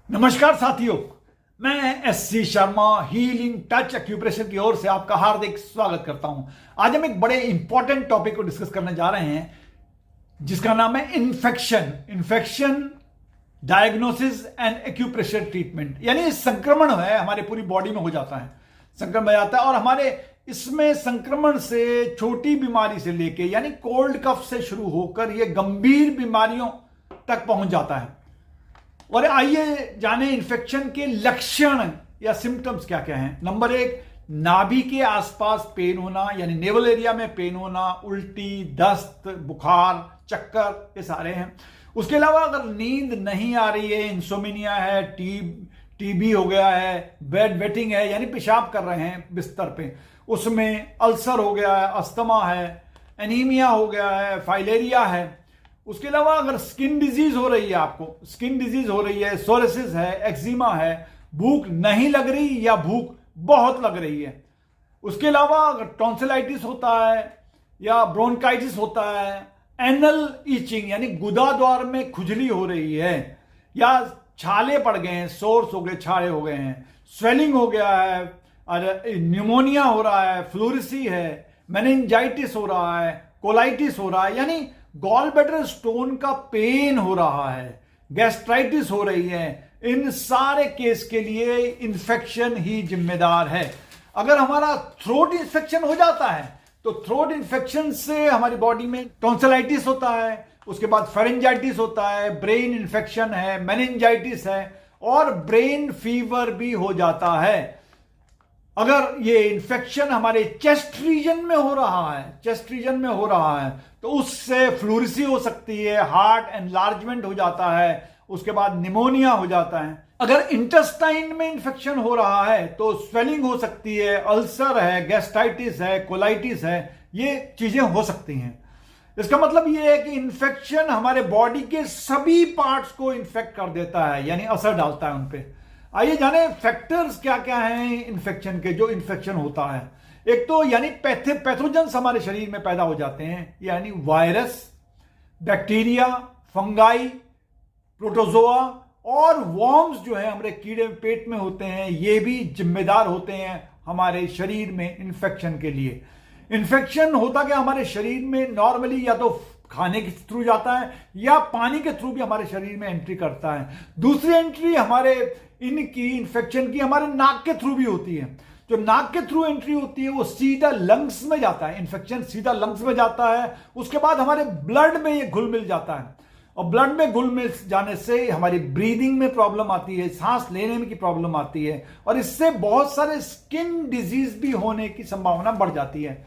नमस्कार साथियों, मैं SC Sharma healing touch acupressure की ओर से आपका हार्दिक स्वागत करता हूं। आज हम एक बड़े इंपॉर्टेंट टॉपिक को डिस्कस करने जा रहे हैं जिसका नाम है infection diagnosis and acupressure treatment. यानी संक्रमण है हमारे पूरी बॉडी में हो जाता है, संक्रमण हो जाता है और हमारे इसमें संक्रमण से छोटी बीमारी से लेके यानी कोल्ड कफ से शुरू होकर ये गंभीर बीमारियों तक पहुंच जाता है। और आइए जाने इन्फेक्शन के लक्षण या सिम्टम्स क्या क्या हैं। नंबर 1, नाभि के आसपास पेन होना, यानी नेवल एरिया में पेन होना, उल्टी, दस्त, बुखार, चक्कर, ये सारे हैं। उसके अलावा अगर नींद नहीं आ रही है, इंसोमिनिया है, टीबी हो गया है, बेड वेटिंग है यानी पेशाब कर रहे हैं बिस्तर पे, उसमें अल्सर हो गया है, अस्थमा है, एनीमिया हो गया है, फाइलेरिया है। उसके अलावा अगर स्किन डिजीज हो रही है, आपको स्किन डिजीज हो रही है, सोरियासिस है, एक्जिमा है, भूख नहीं लग रही या भूख बहुत लग रही है। उसके अलावा अगर टॉन्सिलाइटिस होता है या ब्रोंकाइटिस होता है, एनल ईचिंग यानी गुदा द्वार में खुजली हो रही है या छाले पड़ गए हैं, सोर्स हो गए, छाले हो गए हैं, स्वेलिंग हो गया है, न्यूमोनिया हो रहा है, फ्लूरिसी है, मेनिंजाइटिस हो रहा है, कोलाइटिस हो रहा है यानी गॉल ब्लैडर स्टोन का पेन हो रहा है, गैस्ट्राइटिस हो रही है, इन सारे केस के लिए इन्फेक्शन ही जिम्मेदार है। अगर हमारा थ्रोट इन्फेक्शन हो जाता है तो थ्रोट इन्फेक्शन से हमारी बॉडी में टॉन्सिलाइटिस होता है, उसके बाद फेरेंजाइटिस होता है, ब्रेन इन्फेक्शन है, मेनिंजाइटिस है और ब्रेन फीवर भी हो जाता है। अगर ये इन्फेक्शन हमारे चेस्ट रीजन में हो रहा है, तो उससे फ्लूरिसी हो सकती है, हार्ट एनलार्जमेंट हो जाता है, उसके बाद निमोनिया हो जाता है। अगर इंटेस्टाइन में इन्फेक्शन हो रहा है तो स्वेलिंग हो सकती है, अल्सर है, गैस्ट्राइटिस है, कोलाइटिस है, ये चीजें हो सकती हैं। इसका मतलब ये है कि इन्फेक्शन हमारे बॉडी के सभी पार्ट्स को इन्फेक्ट कर देता है, यानी असर डालता है उन पे। आइए जाने फैक्टर्स क्या क्या हैं इन्फेक्शन के, जो इन्फेक्शन होता है। एक तो यानी पैथोजेंस हमारे शरीर में पैदा हो जाते हैं, यानी वायरस, बैक्टीरिया, फंगाई, प्रोटोजोआ और वॉर्म्स जो है हमारे कीड़े पेट में होते हैं, ये भी जिम्मेदार होते हैं हमारे शरीर में इन्फेक्शन के लिए। इन्फेक्शन होता क्या हमारे शरीर में नॉर्मली या तो खाने के थ्रू जाता है या पानी के थ्रू भी हमारे शरीर में एंट्री करता है। दूसरी एंट्री हमारे इनकी इन्फेक्शन की हमारे नाक के थ्रू भी होती है। जो नाक के थ्रू एंट्री होती है वो सीधा लंग्स में जाता है, इन्फेक्शन सीधा लंग्स में जाता है। उसके बाद हमारे ब्लड में ये घुल मिल जाता है और ब्लड में घुल मिल जाने से हमारी ब्रीदिंग में प्रॉब्लम आती है, सांस लेने में की प्रॉब्लम आती है और इससे बहुत सारे स्किन डिजीज भी होने की संभावना बढ़ जाती है।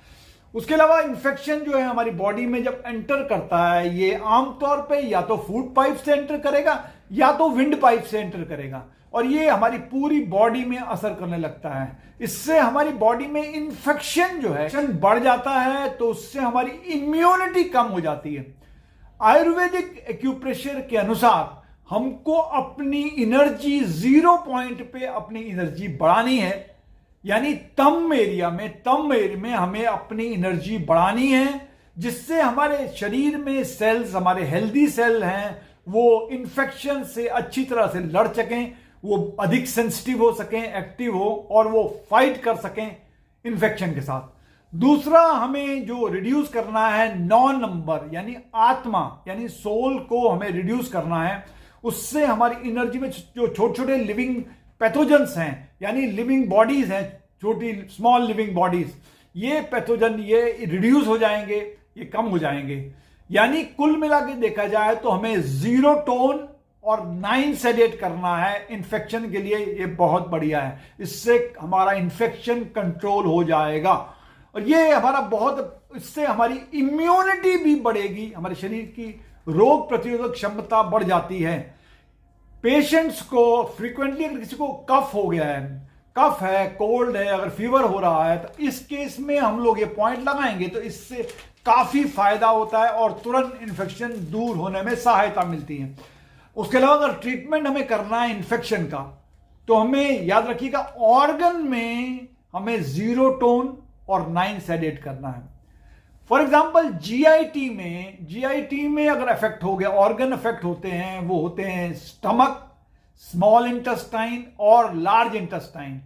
उसके अलावा इन्फेक्शन जो है हमारी बॉडी में जब एंटर करता है, ये आमतौर पे या तो फूड पाइप से एंटर करेगा या तो विंड पाइप से एंटर करेगा और ये हमारी पूरी बॉडी में असर करने लगता है। इससे हमारी बॉडी में इन्फेक्शन जो है बढ़ जाता है, तो उससे हमारी इम्यूनिटी कम हो जाती है। आयुर्वेदिक एक्यूप्रेशर के अनुसार हमको अपनी एनर्जी 0 पॉइंट पे अपनी एनर्जी बढ़ानी है, यानी तम एरिया में हमें अपनी एनर्जी बढ़ानी है, जिससे हमारे शरीर में सेल्स, हमारे हेल्दी सेल हैं, वो इन्फेक्शन से अच्छी तरह से लड़ सकें, वो अधिक सेंसिटिव हो सकें, एक्टिव हो और वो फाइट कर सकें इन्फेक्शन के साथ। दूसरा, हमें जो रिड्यूस करना है 9 नंबर यानी आत्मा यानी सोल को हमें रिड्यूस करना है। उससे हमारी एनर्जी में जो छोटे छोटे लिविंग पैथोजेंस हैं यानी लिविंग बॉडीज हैं, छोटी स्मॉल लिविंग बॉडीज, ये पैथोजन ये रिड्यूस हो जाएंगे, ये कम हो जाएंगे। यानी कुल मिला के देखा जाए तो हमें 0 टोन और 9 सेडेट करना है इन्फेक्शन के लिए। ये बहुत बढ़िया है, इससे हमारा इन्फेक्शन कंट्रोल हो जाएगा और ये हमारा बहुत, इससे हमारी इम्यूनिटी भी बढ़ेगी, हमारे शरीर की रोग प्रतिरोधक क्षमता बढ़ जाती है। पेशेंट्स को फ्रीक्वेंटली अगर किसी को कफ हो गया है, कफ है, कोल्ड है, अगर फीवर हो रहा है, तो इस केस में हम लोग ये पॉइंट लगाएंगे तो इससे काफी फायदा होता है और तुरंत इन्फेक्शन दूर होने में सहायता मिलती है। उसके अलावा अगर ट्रीटमेंट हमें करना है इन्फेक्शन का, तो हमें याद रखिएगा ऑर्गन में हमें 0 टोन और 9 सेडेट करना है। फॉर एग्जाम्पल जीआईटी में अगर अफेक्ट हो गया, ऑर्गन अफेक्ट होते हैं, वो होते हैं स्टमक, स्मॉल इंटेस्टाइन और लार्ज इंटेस्टाइन।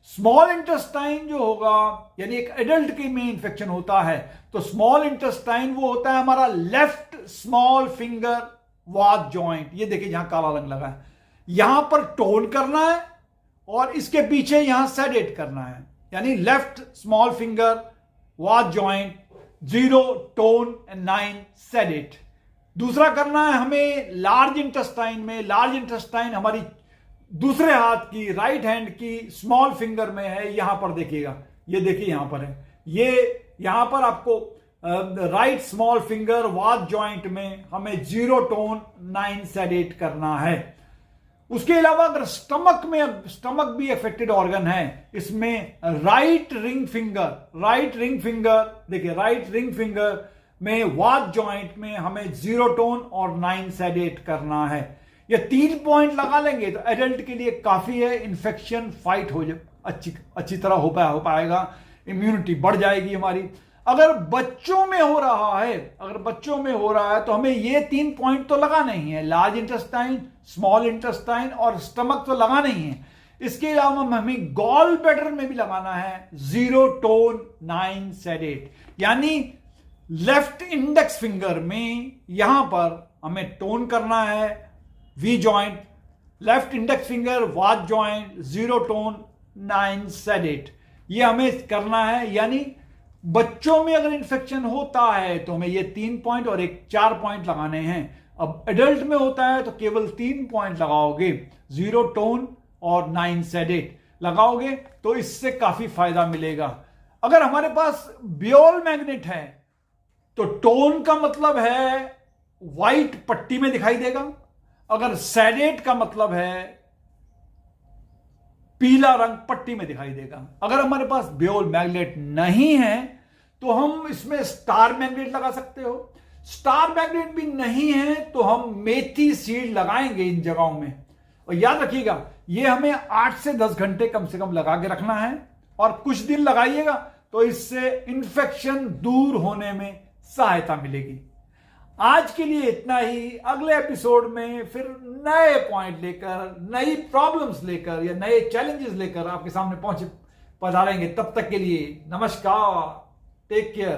स्मॉल इंटेस्टाइन जो होगा यानी एक एडल्ट के में इंफेक्शन होता है तो स्मॉल इंटेस्टाइन वो होता है हमारा लेफ्ट स्मॉल फिंगर वाद जॉइंट। ये देखिए यहां काला रंग लगा है, यहां पर टोन करना है और इसके पीछे यहां सेडेट करना है, यानी लेफ्ट स्मॉल फिंगर वाद जॉइंट 0 टोन एंड 9 सेडेट। दूसरा करना है हमें लार्ज इंटेस्टाइन में। लार्ज इंटेस्टाइन हमारी दूसरे हाथ की राइट हैंड की स्मॉल फिंगर में है, यहां पर देखिएगा, ये देखिए यहां पर है, ये यहां पर आपको राइट स्मॉल फिंगर वाद जॉइंट में हमें 0 टोन 9 सेडेट करना है। उसके अलावा अगर स्टमक भी अफेक्टेड ऑर्गन है, इसमें राइट रिंग फिंगर देखिए राइट रिंग फिंगर में वाद जॉइंट में हमें 0 टोन और 9 सेडेट करना है। ये 3 पॉइंट लगा लेंगे तो एडल्ट के लिए काफी है, इन्फेक्शन फाइट हो अच्छी तरह हो पाएगा, इम्यूनिटी बढ़ जाएगी हमारी। अगर बच्चों में हो रहा है तो हमें ये 3 पॉइंट तो लगाना ही है, लार्ज इंटेस्टाइन, स्मॉल इंटेस्टाइन और स्टमक तो लगाना ही है। इसके अलावा हमें गॉल ब्लैडर में भी लगाना है 0 टोन 9 सेडेट, यानी लेफ्ट इंडेक्स फिंगर में यहां पर हमें टोन करना है V joint, left index finger वाद जॉइंट 0 टोन 9 सेडेट, ये हमें करना है। यानी बच्चों में अगर इंफेक्शन होता है तो हमें ये 3 पॉइंट और 4 पॉइंट लगाने हैं। अब एडल्ट में होता है तो केवल 3 पॉइंट लगाओगे, 0 टोन और 9 सेडेट लगाओगे तो इससे काफी फायदा मिलेगा। अगर हमारे पास बियोल मैग्नेट है तो टोन का मतलब है व्हाइट पट्टी में दिखाई देगा, अगर सेडेट का मतलब है पीला रंग पट्टी में दिखाई देगा। अगर हमारे पास बियोल मैग्नेट नहीं है तो हम इसमें स्टार मैग्नेट लगा सकते हो। स्टार मैग्नेट भी नहीं है तो हम मेथी सीड लगाएंगे इन जगहों में। और याद रखिएगा ये हमें 8 से 10 घंटे कम से कम लगा के रखना है और कुछ दिन लगाइएगा तो इससे इंफेक्शन दूर होने में सहायता मिलेगी। आज के लिए इतना ही। अगले एपिसोड में फिर नए पॉइंट लेकर, नई प्रॉब्लम्स लेकर या नए चैलेंजेस लेकर आपके सामने पधारेंगे। तब तक के लिए नमस्कार, टेक केयर।